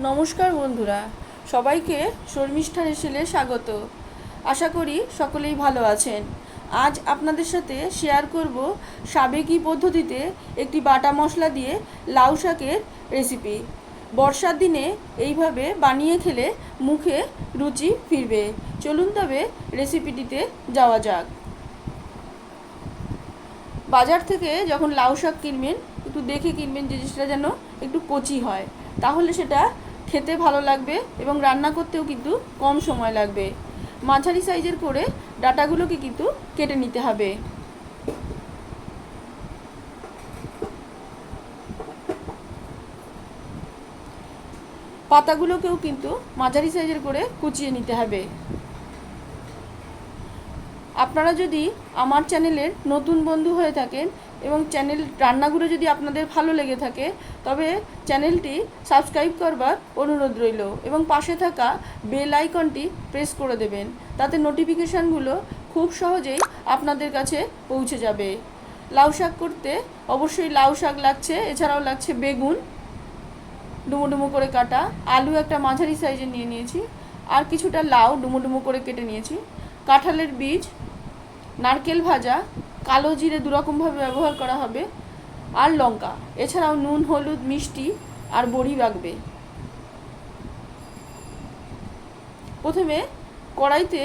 নমস্কার বন্ধুরা, সবাইকে শর্মিষ্ঠা রেসিপিতে স্বাগত। আশা করি সকলেই ভালো আছেন। আজ আপনাদের সাথে শেয়ার করব সাবেকি পদ্ধতিতে একটি বাটা মশলা দিয়ে লাউ শাকের রেসিপি। বর্ষার দিনে এইভাবে বানিয়ে খেলে মুখে রুচি ফিরবে। চলুন তবে রেসিপিটিতে যাওয়া যাক। বাজার থেকে যখন লাউ শাক কিনবেন, একটু দেখে কিনবেন যে সেটা যেন একটু কচি হয়, তাহলে সেটা খেতে ভালো লাগবে এবং রান্না করতেও কিন্তু কম সময় লাগবে। মাঝারি সাইজের করে ডাঁটাগুলোকে কিন্তু কেটে নিতে হবে। পাতাগুলোকেও কিন্তু মাঝারি সাইজের করে কুচিয়ে নিতে হবে। আপনারা যদি আমার চ্যানেলের নতুন বন্ধু হয়ে থাকেন এবং চ্যানেল রান্নাগুলো যদি আপনাদের ভালো লেগে থাকে, তবে চ্যানেলটি সাবস্ক্রাইব করবার অনুরোধ রইল এবং পাশে থাকা বেল আইকনটি প্রেস করে দেবেন। তাতে নোটিফিকেশানগুলো খুব সহজেই আপনাদের কাছে পৌঁছে যাবে। লাউ শাক করতে অবশ্যই লাউ শাক লাগছে, এছাড়াও লাগছে বেগুন ডুমো ডুমো করে কাটা, আলু একটা মাঝারি সাইজে নিয়ে নিয়েছি, আর কিছুটা লাউ ডুমো ডুমো করে কেটে নিয়েছি, কাঁঠালের বীজ, নারকেল ভাজা, কালো জিরে দুরকমভাবে ব্যবহার করা হবে, আর লঙ্কা, এছাড়াও নুন, হলুদ, মিষ্টি আর বড়ি লাগবে। প্রথমে কড়াইতে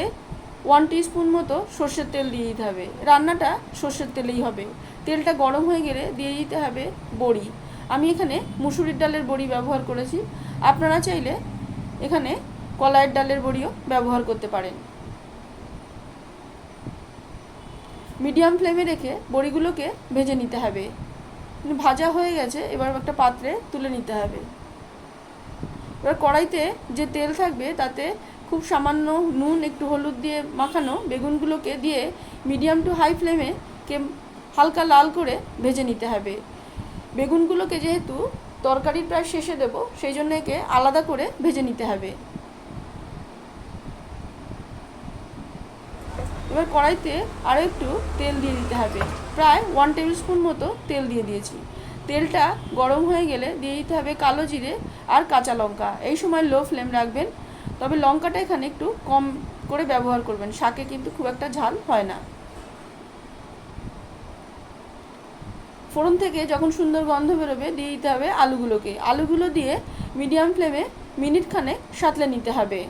1 টিস্পুন মতো সর্ষের তেল দিয়ে দিতে হবে। রান্নাটা সর্ষের তেলেই হবে। তেলটা গরম হয়ে গেলে দিয়ে দিতে হবে বড়ি। আমি এখানে মুসুরির ডালের বড়ি ব্যবহার করেছি, আপনারা চাইলে এখানে কলাইয়ের ডালের বড়িও ব্যবহার করতে পারেন। মিডিয়াম ফ্লেমে রেখে বড়িগুলোকে ভেজে নিতে হবে। ভাজা হয়ে গেছে, এবার একটা পাত্রে তুলে নিতে হবে। এবার কড়াইতে যে তেল থাকবে তাতে খুব সামান্য নুন, একটু হলুদ দিয়ে মাখানো বেগুনগুলোকে দিয়ে মিডিয়াম টু হাই ফ্লেমে হালকা লাল করে ভেজে নিতে হবে। বেগুনগুলোকে যেহেতু তরকারির প্রায় শেষে দেব, সেই জন্য একে আলাদা করে ভেজে নিতে হবে। এবার কড়াইতে আরও একটু তেল দিয়ে দিতে হবে। প্রায় 1 টেবিল স্পুন মতো তেল দিয়ে দিয়েছি। তেলটা গরম হয়ে গেলে দিয়ে দিতে হবে কালো জিরে আর কাঁচা লঙ্কা। এই সময় লো ফ্লেম রাখবেন, তবে লঙ্কাটা এখানে একটু কম করে ব্যবহার করবেন, শাকে কিন্তু খুব একটা ঝাল হয় না। ফোড়ন থেকে যখন সুন্দর গন্ধ বেরোবে দিয়ে দিতে হবে আলুগুলোকে। আলুগুলো দিয়ে মিডিয়াম ফ্লেমে মিনিট খানেক সাঁতলে নিতে হবে।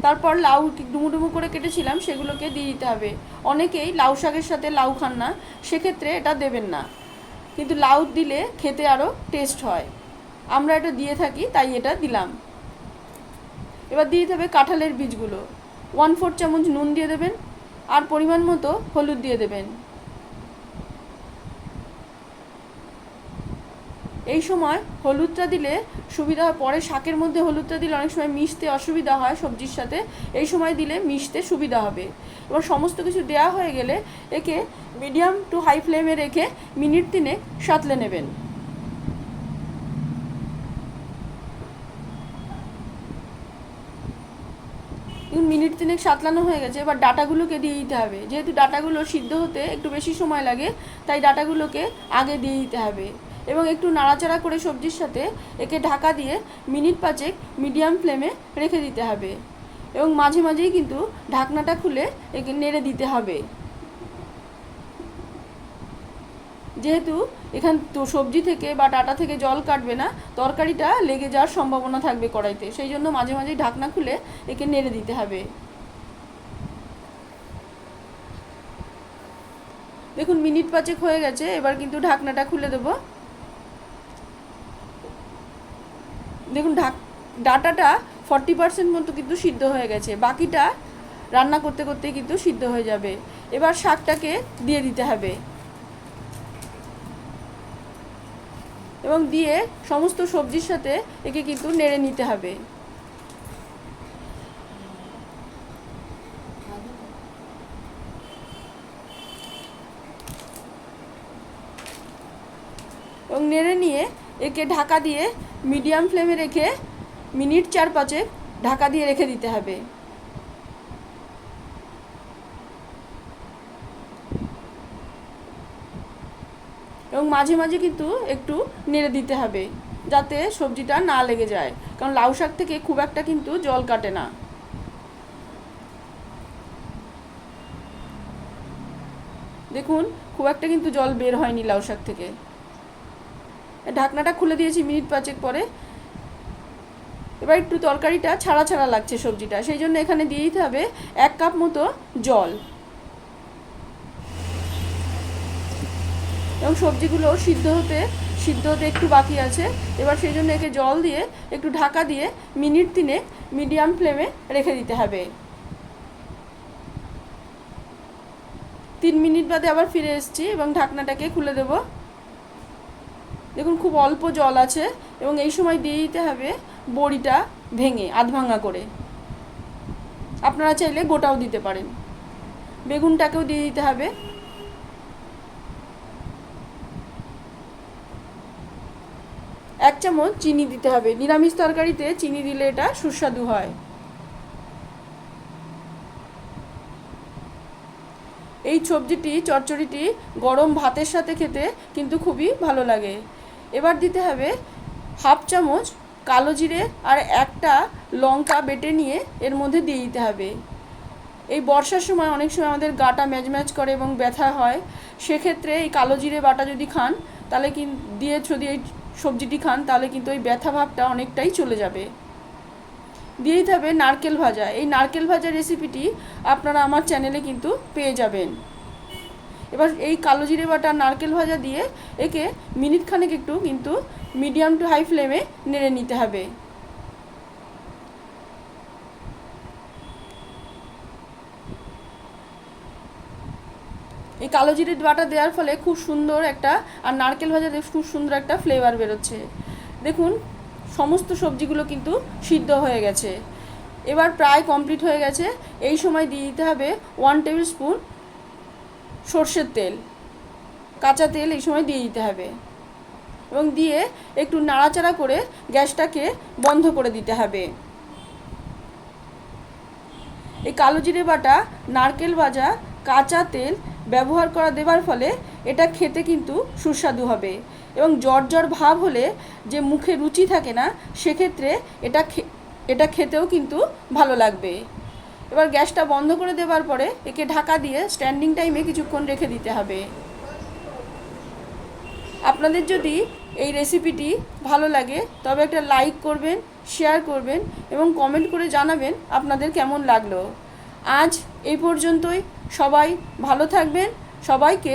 তারপর লাউ ডুমো ডুমো করে কেটেছিলাম সেগুলোকে দিয়ে দিতে হবে। অনেকেই লাউ শাকের সাথে লাউ খান না, সেক্ষেত্রে এটা দেবেন না, কিন্তু লাউ দিলে খেতে আরও টেস্ট হয়। আমরা এটা দিয়ে থাকি, তাই এটা দিলাম। এবার দিয়ে দিতে হবে কাঁঠালের বীজগুলো। 1/4 চামচ নুন দিয়ে দেবেন আর পরিমাণ মতো হলুদ দিয়ে দেবেন। এই সময় হলুদটা দিলে সুবিধা হয়, পরে শাকের মধ্যে হলুদটা দিলে অনেক সময় মিশতে অসুবিধা হয় সবজির সাথে, এই সময় দিলে মিশতে সুবিধা হবে। এবার সমস্ত কিছু দেওয়া হয়ে গেলে একে মিডিয়াম টু হাই ফ্লেমে রেখে মিনিট 3 সাঁতলে নেবেন। মিনিট 3 সাঁতলানো হয়ে গেছে, এবার ডাঁটাগুলোকে দিয়ে দিতে হবে। যেহেতু ডাঁটাগুলো সিদ্ধ হতে একটু বেশি সময় লাগে, তাই ডাঁটাগুলোকে আগে দিয়ে দিতে হবে এবং একটু নাড়াচাড়া করে সবজির সাথে একে ঢাকা দিয়ে মিনিট 5 মিডিয়াম ফ্লেমে রেখে দিতে হবে এবং মাঝে মাঝেই কিন্তু ঢাকনাটা খুলে একে নেড়ে দিতে হবে। যেহেতু এখান তো সবজি থেকে বা ডাঁটা থেকে জল কাটবে না, তরকারিটা লেগে যাওয়ার সম্ভাবনা থাকবে কড়াইতে, সেই জন্য মাঝে মাঝেই ঢাকনা খুলে একে নেড়ে দিতে হবে। দেখুন মিনিট 5 হয়ে গেছে, এবার কিন্তু ঢাকনাটা খুলে দেব। দেখুন ডাঁটাটা 40% মতো কিন্তু সিদ্ধ হয়ে গেছে, বাকিটা রান্না করতে করতে কিন্তু সিদ্ধ হয়ে যাবে। এবার শাকটাকে দিয়ে দিতে হবে এবং দিয়ে সমস্ত সবজির সাথে একে কিন্তু নেড়ে নিতে হবে। এবং নেড়ে নিয়ে একে ঢাকা দিয়ে মিডিয়াম ফ্লেমে রেখে মিনিট 4-5 ঢাকা দিয়ে রেখে দিতে হবে। এবং এবং মাঝে মাঝে কিন্তু একটু নেড়ে দিতে হবে যাতে সবজিটা না লেগে যায়, কারণ লাউ শাক থেকে খুব একটা কিন্তু জল কাটে না। দেখুন খুব একটা কিন্তু জল বের হয়নি লাউ শাক থেকে। ঢাকনাটা খুলে দিয়েছি মিনিট 5 পরে। এবার একটু তরকারিটা ছাড়া ছাড়া লাগছে সবজিটা, সেই জন্য এখানে দিয়ে দিতে হবে 1 কাপ মতো জল। এবং সবজিগুলো সিদ্ধ হতে একটু বাকি আছে। এবার সেই জন্য একে জল দিয়ে একটু ঢাকা দিয়ে মিনিট 3 মিডিয়াম ফ্লেমে রেখে দিতে হবে। 3 মিনিট বাদে আবার ফিরে এসেছি এবং ঢাকনাটাকে খুলে দেব। দেখুন খুব অল্প জল আছে এবং এই সময় দিয়ে দিতে হবে বড়িটা ভেঙে আধ ভাঙা করে। আপনারা চাইলে গোটাও দিতে পারেন। বেগুনটাকেও দিয়ে দিতে হবে। এক চামচ চিনি দিতে হবে, নিরামিষ তরকারিতে চিনি দিলে এটা সুস্বাদু হয়। এই সবজিটি চচ্চড়িটি গরম ভাতের সাথে খেতে কিন্তু খুবই ভালো লাগে। এবার দিতে হবে হাফ চামচ কালো জিরে আর একটা লঙ্কা বেটে নিয়ে এর মধ্যে দিয়ে দিতে হবে। এই বর্ষার সময় অনেক সময় আমাদের গাটা ম্যাজম্যাজ করে এবং ব্যথা হয়, সেক্ষেত্রে এই কালো জিরে বাটা যদি খান তাহলে যদি এই সবজিটি খান তাহলে কিন্তু ওই ব্যথা ভাবটা অনেকটাই চলে যাবে। দিয়ে দিতে হবে নারকেল ভাজা। এই নারকেল ভাজা রেসিপিটি আপনারা আমার চ্যানেলে কিন্তু পেয়ে যাবেন। এবার এই কালো জিরে বাটা নারকেল ভাজা দিয়ে একে মিনিট খানেক একটু কিন্তু মিডিয়াম টু হাই ফ্লেমে নেড়ে নিতে হবে। এই কালো জিরে বাটা দেওয়ার ফলে খুব সুন্দর একটা, আর নারকেল ভাজা খুব সুন্দর একটা ফ্লেভার বেরোচ্ছে। দেখুন সমস্ত সবজিগুলো কিন্তু সিদ্ধ হয়ে গেছে, এবার প্রায় কমপ্লিট হয়ে গেছে। এই সময় দিয়ে দিতে হবে 1 টেবিল স্পুন সর্ষের তেল, কাঁচা তেল এই সময় দিয়ে দিতে হবে এবং দিয়ে একটু নাড়াচাড়া করে গ্যাসটাকে বন্ধ করে দিতে হবে। এই কালো জিরে বাটা, নারকেল ভাজা, কাঁচা তেল ব্যবহার করা দেওয়ার ফলে এটা খেতে কিন্তু সুস্বাদু হবে এবং জ্বর ভাব হলে যে মুখে রুচি থাকে না, সেক্ষেত্রে এটা খেতেও কিন্তু ভালো লাগবে। এবার গ্যাসটা বন্ধ করে দেওয়ার পরে একে ঢাকা দিয়ে স্ট্যান্ডিং টাইমে কিছুক্ষণ রেখে দিতে হবে। আপনাদের যদি এই রেসিপিটি ভালো লাগে তবে একটা লাইক করবেন, শেয়ার করবেন এবং কমেন্ট করে জানাবেন আপনাদের কেমন লাগলো। আজ এই পর্যন্তই। সবাই ভালো থাকবেন। সবাইকে